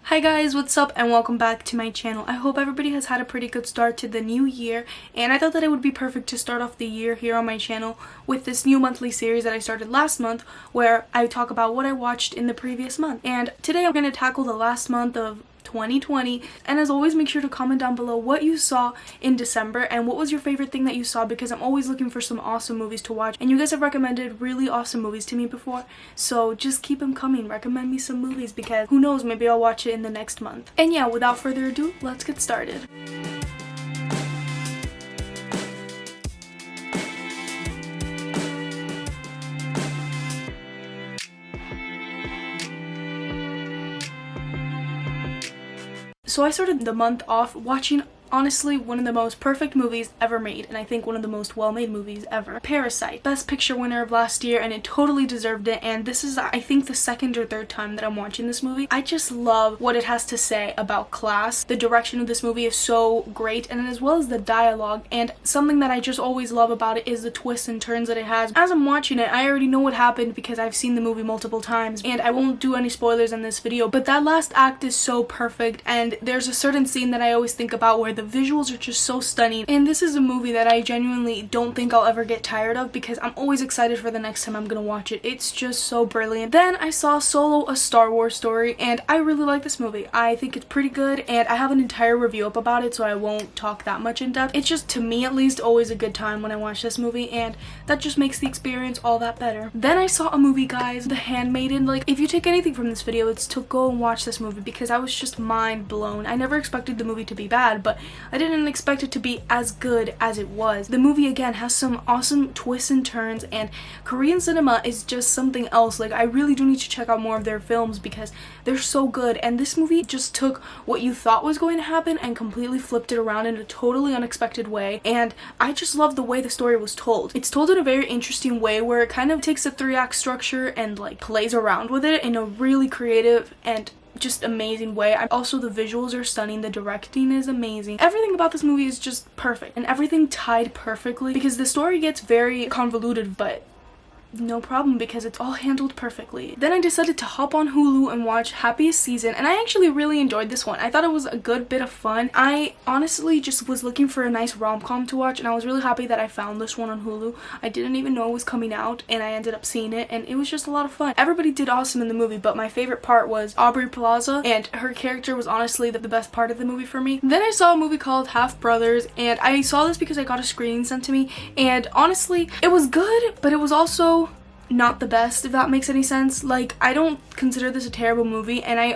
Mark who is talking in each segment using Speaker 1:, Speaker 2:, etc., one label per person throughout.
Speaker 1: Hi guys, what's up and welcome back to my channel. I hope everybody has had a pretty good start to the new year, and I thought that it would be perfect to start off the year here on my channel with this new monthly series that I started last month where I talk about what I watched in the previous month. And today I'm going to tackle the last month of 2020, and as always, make sure to comment down below what you saw in December and what was your favorite thing that you saw, because I'm always looking for some awesome movies to watch, and you guys have recommended really awesome movies to me before, so just keep them coming. Recommend me some movies because who knows, maybe I'll watch it in the next month. And yeah, without further ado, let's get started. So I started the month off watching honestly one of the most perfect movies ever made, and I think one of the most well-made movies ever. Parasite, Best Picture winner of last year, and it totally deserved it, and this is I think the second or third time that I'm watching this movie. I just love what it has to say about class. The direction of this movie is so great, and as well as the dialogue, and something that I just always love about it is the twists and turns that it has. As I'm watching it, I already know what happened because I've seen the movie multiple times, and I won't do any spoilers in this video, but that last act is so perfect, and there's a certain scene that I always think about where the visuals are just so stunning, and this is a movie that I genuinely don't think I'll ever get tired of because I'm always excited for the next time I'm gonna watch it. It's just so brilliant. Then I saw Solo: A Star Wars Story, and I really like this movie. I think it's pretty good, and I have an entire review up about it, so I won't talk that much in depth. It's just, to me at least, always a good time when I watch this movie, and that just makes the experience all that better. Then I saw a movie, guys, The Handmaiden. Like, if you take anything from this video, it's to go and watch this movie because I was just mind blown. I never expected the movie to be bad, but I didn't expect it to be as good as it was. The movie again has some awesome twists and turns, and Korean cinema is just something else. Like, I really do need to check out more of their films because they're so good, and this movie just took what you thought was going to happen and completely flipped it around in a totally unexpected way, and I just love the way the story was told. It's told in a very interesting way where it kind of takes a 3-act structure and like plays around with it in a really creative and just amazing way. Also, the visuals are stunning, the directing is amazing. Everything about this movie is just perfect, and everything tied perfectly because the story gets very convoluted, but no problem because it's all handled perfectly. Then I decided to hop on Hulu and watch Happiest season, and I actually really enjoyed this one. I thought it was a good bit of fun. I honestly just was looking for a nice rom-com to watch, and I was really happy that I found this one on Hulu. I didn't even know it was coming out, and I ended up seeing it, and it was just a lot of fun. Everybody did awesome in the movie, but my favorite part was Aubrey Plaza, and her character was honestly the best part of the movie for me. Then I saw a movie called Half Brothers, and I saw this because I got a screening sent to me, and honestly, it was good, but it was also not the best, if that makes any sense. Like, I don't consider this a terrible movie, and I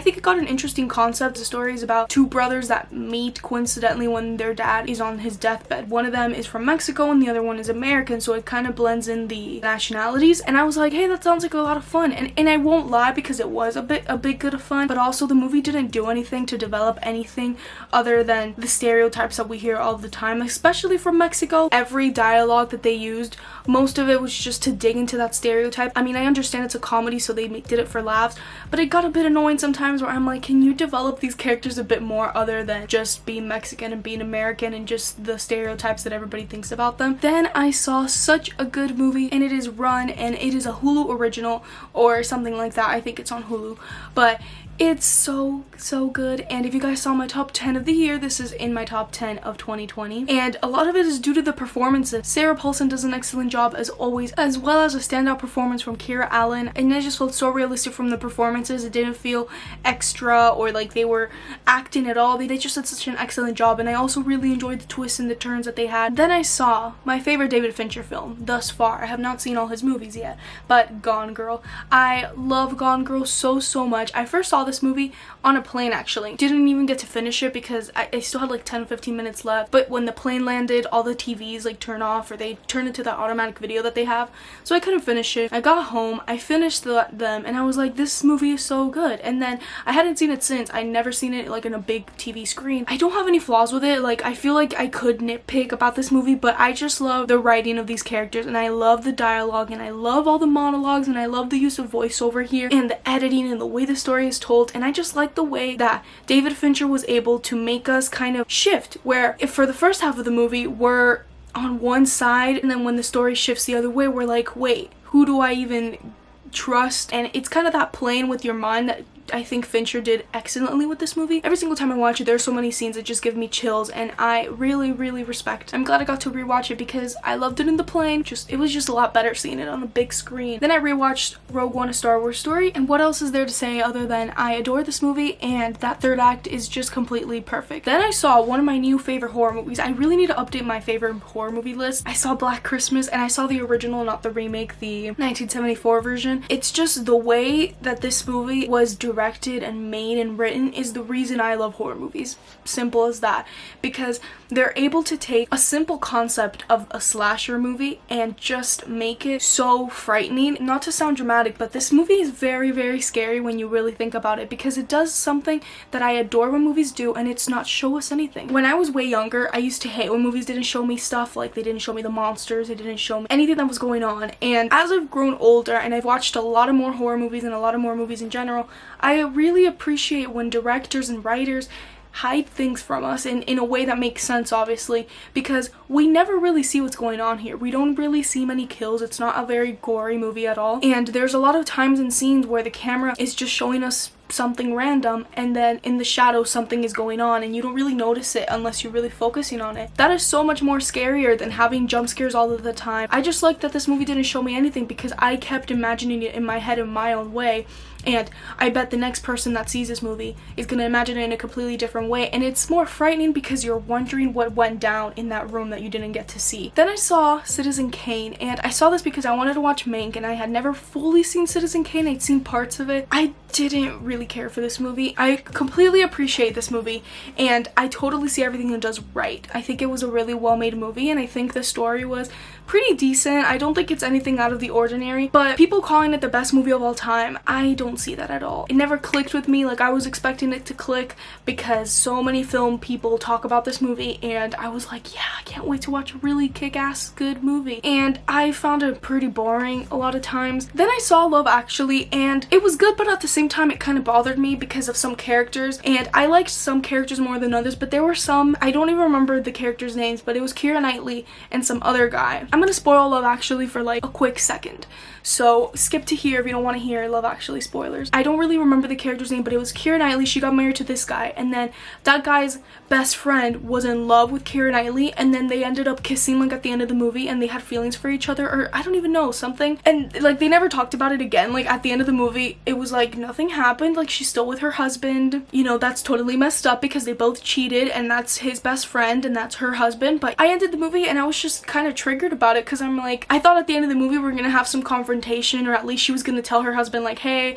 Speaker 1: think it got an interesting concept. The story is about two brothers that meet coincidentally when their dad is on his deathbed. One of them is from Mexico and the other one is American, so it kind of blends in the nationalities, and I was like, hey, that sounds like a lot of fun, and I won't lie because it was a bit good of fun, but also the movie didn't do anything to develop anything other than the stereotypes that we hear all the time, especially from Mexico. Every dialogue that they used, most of it was just to dig into that stereotype. I mean, I understand it's a comedy, so they did it for laughs, but it got a bit annoying sometimes where I'm like, can you develop these characters a bit more other than just being Mexican and being American and just the stereotypes that everybody thinks about them. Then I saw such a good movie, and it is Run, and it is a Hulu original or something like that. I think it's on Hulu, but it's so good. And if you guys saw my top 10 of the year, this is in my top 10 of 2020, and a lot of it is due to the performances. Sarah Paulson does an excellent job as always, as well as a standout performance from Kira Allen, and it just felt so realistic from the performances. It didn't feel extra or like they were acting at all. They just did such an excellent job, and I also really enjoyed the twists and the turns that they had. Then I saw my favorite David Fincher film thus far. I have not seen all his movies yet, but Gone Girl. I love Gone Girl so much. I first saw this movie on a plane, actually. Didn't even get to finish it because I still had like 10-15 minutes left, but when the plane landed, all the TVs like turn off, or they turn into that automatic video that they have, so I couldn't finish it. I got home, I finished them, and I was like, this movie is so good. And then I hadn't seen it since. I never seen it like in a big TV screen. I don't have any flaws with it. Like, I feel like I could nitpick about this movie, but I just love the writing of these characters, and I love the dialogue, and I love all the monologues, and I love the use of voiceover here, and the editing, and the way the story is told. And I just like the way that David Fincher was able to make us kind of shift, where if for the first half of the movie we're on one side, and then when the story shifts the other way, we're like, wait, who do I even trust? And it's kind of that playing with your mind that I think Fincher did excellently with this movie. Every single time I watch it, there's so many scenes that just give me chills, and I really, really respect. I'm glad I got to rewatch it because I loved it in the plane. It was just a lot better seeing it on a big screen. Then I rewatched Rogue One: A Star Wars Story, and what else is there to say other than I adore this movie, and that third act is just completely perfect. Then I saw one of my new favorite horror movies. I really need to update my favorite horror movie list. I saw Black Christmas, and I saw the original, not the remake, the 1974 version. It's just the way that this movie was directed and made and written is the reason I love horror movies. Simple as that. Because they're able to take a simple concept of a slasher movie and just make it so frightening. Not to sound dramatic, but this movie is very, very scary when you really think about it, because it does something that I adore when movies do, and it's not show us anything. When I was way younger, I used to hate when movies didn't show me stuff, like they didn't show me the monsters, they didn't show me anything that was going on. And as I've grown older and I've watched a lot of more horror movies and a lot of more movies in general, I really appreciate when directors and writers hide things from us in a way that makes sense, obviously, because we never really see what's going on here. We don't really see many kills. It's not a very gory movie at all, and there's a lot of times and scenes where the camera is just showing us something random, and then in the shadows something is going on and you don't really notice it unless you're really focusing on it. That is so much more scarier than having jump scares all of the time. I just like that this movie didn't show me anything because I kept imagining it in my head in my own way, and I bet the next person that sees this movie is going to imagine it in a completely different way, and it's more frightening because you're wondering what went down in that room that you didn't get to see. Then I saw Citizen Kane, and I saw this because I wanted to watch Mank, and I had never fully seen Citizen Kane. I'd seen parts of it. I didn't really care for this movie. I completely appreciate this movie, and I totally see everything it does right. I think it was a really well-made movie, and I think the story was pretty decent. I don't think it's anything out of the ordinary, but people calling it the best movie of all time, I don't see that at all. It never clicked with me like I was expecting it to click, because so many film people talk about this movie, and I was like, yeah, I can't wait to watch a really kick-ass good movie, and I found it pretty boring a lot of times. Then I saw Love Actually, and it was good, but at the same time it kind of bothered me because of some characters, and I liked some characters more than others, but there were some, I don't even remember the characters' names, but it was Keira Knightley and some other guy. I'm gonna spoil Love Actually for like a quick second, so skip to here if you don't want to hear Love Actually spoilers. I don't really remember the character's name, but it was Keira Knightley. She got married to this guy, and then that guy's best friend was in love with Keira Knightley, and then they ended up kissing like at the end of the movie, and they had feelings for each other, or I don't even know, something, and like they never talked about it again. Like at the end of the movie it was like nothing happened, like she's still with her husband. You know, that's totally messed up because they both cheated, and that's his best friend and that's her husband. But I ended the movie and I was just kind of triggered about it, because I'm like, I thought at the end of the movie we were gonna have some confrontation, or at least she was gonna tell her husband like, hey,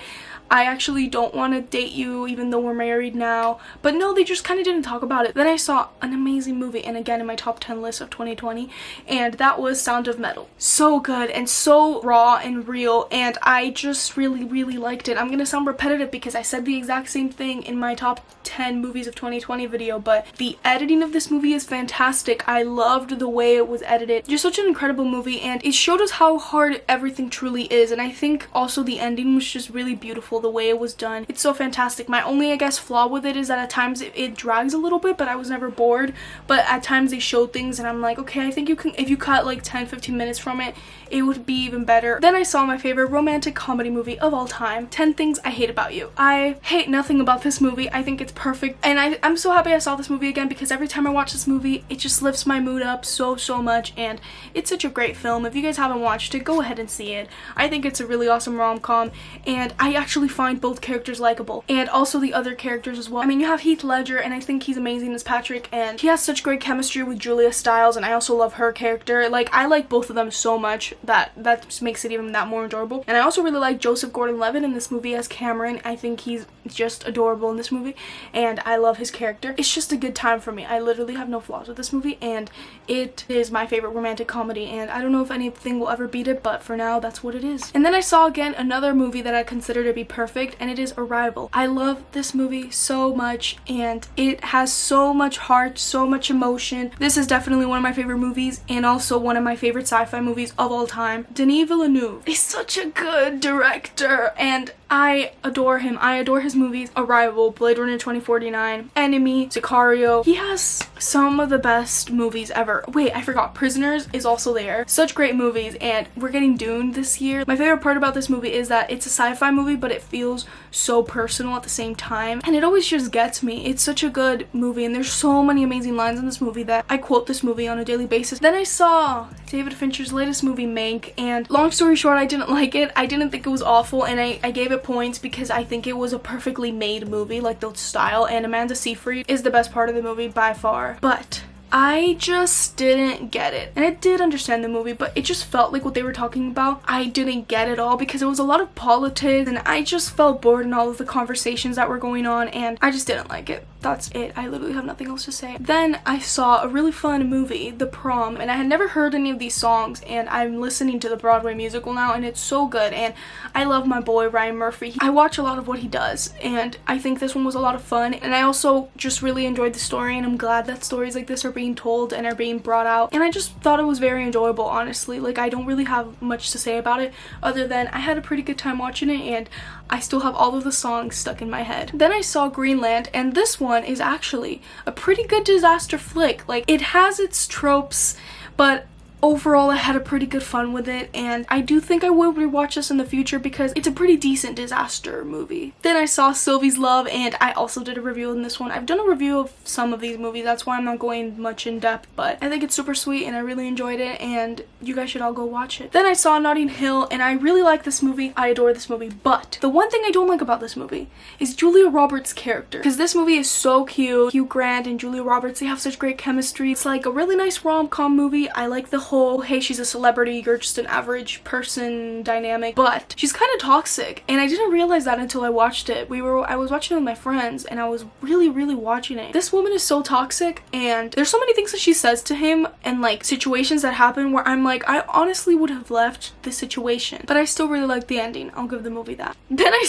Speaker 1: I actually don't want to date you even though we're married now. But no, they just kind of didn't talk about it. Then I saw an amazing movie, and again in my top 10 list of 2020, and that was Sound of Metal. So good and so raw and real, and I just really, really liked it. I'm gonna sound repetitive because I said the exact same thing in my top 10 movies of 2020 video, but the editing of this movie is fantastic. I loved the way it was edited. Just such an incredible movie, and it showed us how hard everything truly is, and I think also the ending was just really beautiful. The way it was done, it's so fantastic. My only, I guess, flaw with it is that at times it drags a little bit, but I was never bored. But at times they showed things and I'm like, okay, I think you can, if you cut like 10-15 minutes from it, it would be even better. Then I saw my favorite romantic comedy movie of all time, 10 Things I Hate About You. I hate nothing about this movie. I think it's perfect, and I'm so happy I saw this movie again, because every time I watch this movie it just lifts my mood up so much, and it's such a great film. If you guys haven't watched it, go ahead and see it. I think it's a really awesome rom-com, and I actually find both characters likable, and also the other characters as well. I mean, you have Heath Ledger, and I think he's amazing as Patrick, and he has such great chemistry with Julia Stiles, and I also love her character. Like, I like both of them so much that just makes it even that more enjoyable. And I also really like Joseph Gordon-Levitt in this movie as Cameron. I think he's just adorable in this movie, and I love his character. It's just a good time for me. I literally have no flaws with this movie, and it is my favorite romantic comedy, and I don't know if anything will ever beat it, but for now that's what it is. And then I saw again another movie that I consider to be perfect, and it is Arrival. I love this movie so much, and it has so much heart, so much emotion. This is definitely one of my favorite movies, and also one of my favorite sci-fi movies of all time. Denis Villeneuve is such a good director, and I adore him. I adore his movies. Arrival, Blade Runner 2049, Enemy, Sicario. He has some of the best movies ever. Wait, I forgot. Prisoners is also there. Such great movies, and we're getting Dune this year. My favorite part about this movie is that it's a sci-fi movie, but it feels so personal at the same time, and it always just gets me. It's such a good movie, and there's so many amazing lines in this movie that I quote this movie on a daily basis. Then I saw David Fincher's latest movie, Mank, and long story short, I didn't like it. I didn't think it was awful, and I gave it points because I think it was a perfectly made movie, like the style, and Amanda Seyfried is the best part of the movie by far. But I just didn't get it. And I did understand the movie, but it just felt like what they were talking about, I didn't get at all, because it was a lot of politics and I just felt bored in all of the conversations that were going on, and I just didn't like it. That's it. I literally have nothing else to say. Then I saw a really fun movie, The Prom, and I had never heard any of these songs, and I'm listening to the Broadway musical now, and it's so good, and I love my boy Ryan Murphy. I watch a lot of what he does, and I think this one was a lot of fun, and I also just really enjoyed the story, and I'm glad that stories like this are being told and are being brought out, and I just thought it was very enjoyable, honestly. Like, I don't really have much to say about it other than I had a pretty good time watching it, and I still have all of the songs stuck in my head. Then I saw Greenland, and this one is actually a pretty good disaster flick. Like, it has its tropes, but overall I had a pretty good fun with it, and I do think I will rewatch this in the future because it's a pretty decent disaster movie. Then I saw Sylvie's Love, and I also did a review on this one. I've done a review of some of these movies, that's why I'm not going much in depth, but I think it's super sweet and I really enjoyed it, and you guys should all go watch it. Then I saw Notting Hill, and I really like this movie. I adore this movie, but the one thing I don't like about this movie is Julia Roberts' character, because this movie is so cute. Hugh Grant and Julia Roberts, they have such great chemistry. It's like a really nice rom-com movie. I like the whole, hey, she's a celebrity, you're just an average person dynamic, but she's kind of toxic, and I didn't realize that until I watched it. I was watching it with my friends, and I was really watching it. This woman is so toxic, and there's so many things that she says to him and like situations that happen where I'm like, I honestly would have left the situation, but I still really like the ending. I'll give the movie that. Then I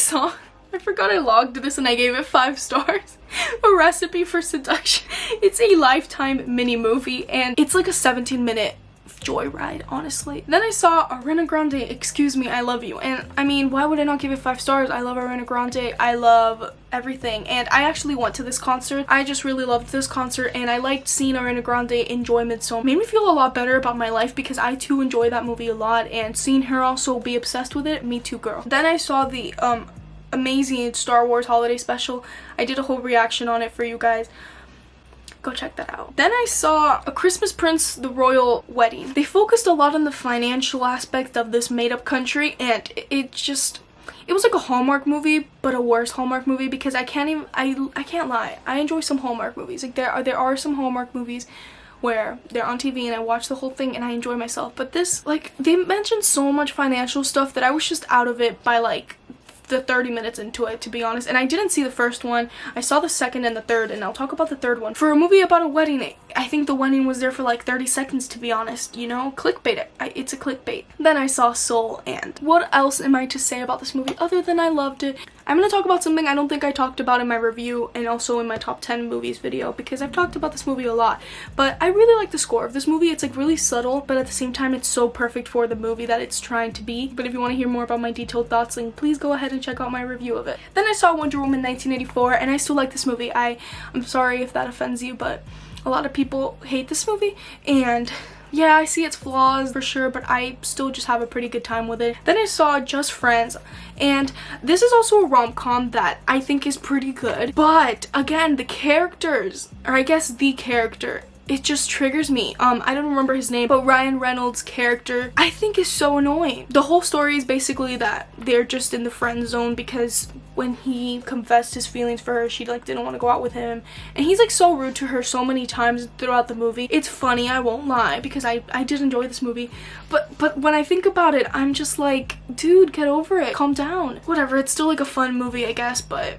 Speaker 1: forgot I logged this and I gave it 5 stars. A Recipe for Seduction. It's a Lifetime mini movie, and it's like a 17-minute joyride, honestly. Then I saw Ariana Grande, Excuse Me, I Love You, and I mean, why would I not give it 5 stars? I love Ariana Grande, I love everything, and I actually went to this concert. I just really loved this concert, and I liked seeing Ariana Grande enjoy Midsommar. Made me feel a lot better about my life because I too enjoy that movie a lot, and seeing her also be obsessed with it, me too, girl. Then I saw the amazing Star Wars holiday special. I did a whole reaction on it for you guys. Go check that out. Then I saw A Christmas Prince, The Royal Wedding. They focused a lot on the financial aspect of this made-up country, and it was like a Hallmark movie, but a worse Hallmark movie, because I can't lie. I enjoy some Hallmark movies. Like, there are some Hallmark movies where they're on TV and I watch the whole thing and I enjoy myself. But this, like, they mentioned so much financial stuff that I was just out of it by like the 30 minutes into it, to be honest. And I didn't see the first one. I saw the second and the third, and I'll talk about the third one. For a movie about a wedding, I think the wedding was there for like 30 seconds, to be honest, you know? Clickbait. It's a clickbait. Then I saw Soul, and what else am I to say about this movie other than I loved it? I'm gonna talk about something I don't think I talked about in my review and also in my top 10 movies video, because I've talked about this movie a lot, but I really like the score of this movie. It's like really subtle, but at the same time it's so perfect for the movie that it's trying to be. But if you want to hear more about my detailed thoughts, then please go ahead and check out my review of it. Then I saw Wonder Woman 1984, and I still like this movie. I'm sorry if that offends you, but a lot of people hate this movie, and yeah, I see its flaws for sure, but I still just have a pretty good time with it. Then I saw Just Friends, and this is also a rom-com that I think is pretty good, but again, the characters, or I guess the character, it just triggers me. I don't remember his name, but Ryan Reynolds' character I think is so annoying. The whole story is basically that they're just in the friend zone because when he confessed his feelings for her, she like didn't want to go out with him, and he's like so rude to her so many times throughout the movie. It's funny, I won't lie, because I did enjoy this movie, but when I think about it, I'm just like, dude, get over it, calm down. Whatever, it's still like a fun movie, I guess, but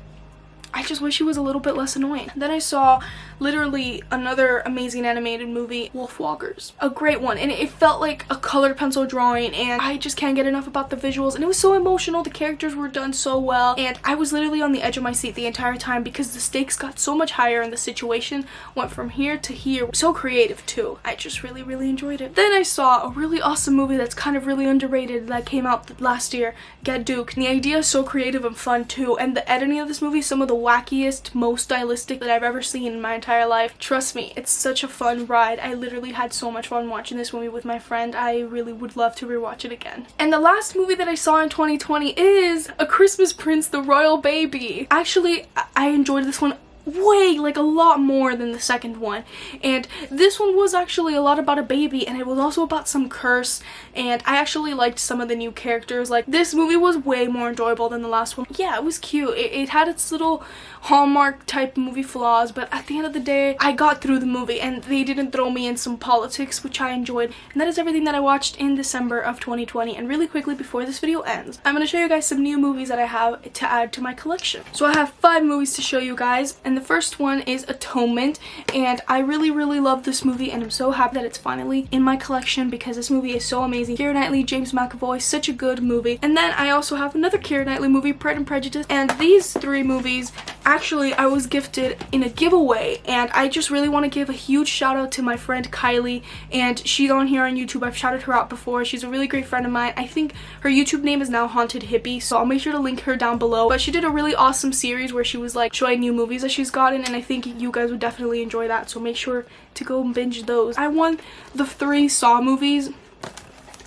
Speaker 1: I just wish he was a little bit less annoying. Then I saw literally another amazing animated movie, Wolfwalkers. A great one, and it felt like a colored pencil drawing, and I just can't get enough about the visuals, and it was so emotional. The characters were done so well, and I was literally on the edge of my seat the entire time because the stakes got so much higher and the situation went from here to here. So creative too. I just really enjoyed it. Then I saw a really awesome movie that's kind of really underrated that came out last year, Get Duke. And the idea is so creative and fun too, and the editing of this movie, some of the wackiest, most stylistic that I've ever seen in my entire life. Trust me, it's such a fun ride. I literally had so much fun watching this movie with my friend. I really would love to rewatch it again. And the last movie that I saw in 2020 is A Christmas Prince, The Royal Baby. Actually, I enjoyed this one way, like, a lot more than the second one, and this one was actually a lot about a baby, and it was also about some curse, and I actually liked some of the new characters. Like, this movie was way more enjoyable than the last one. Yeah, it was cute. It had its little Hallmark type movie flaws, but at the end of the day, I got through the movie, and they didn't throw me in some politics, which I enjoyed. And that is everything that I watched in December of 2020. And really quickly, before this video ends, I'm going to show you guys some new movies that I have to add to my collection. So I have 5 movies to show you guys, and the first one is Atonement, and I really love this movie, and I'm so happy that it's finally in my collection because this movie is so amazing. Keira Knightley, James McAvoy, such a good movie. And then I also have another Keira Knightley movie, Pride and Prejudice, and these 3 movies actually I was gifted in a giveaway, and I just really want to give a huge shout out to my friend Kylie, and she's on here on YouTube. I've shouted her out before. She's a really great friend of mine. I think her YouTube name is now Haunted Hippie, so I'll make sure to link her down below. But she did a really awesome series where she was like showing new movies that she's gotten, and I think you guys would definitely enjoy that, so make sure to go and binge those. I won the 3 Saw movies,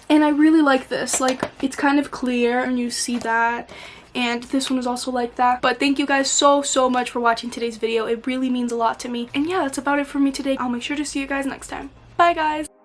Speaker 1: and I really like this. Like, it's kind of clear and you see that, and this one is also like that. But thank you guys so much for watching today's video. It really means a lot to me. And yeah, that's about it for me today. I'll make sure to see you guys next time. Bye guys.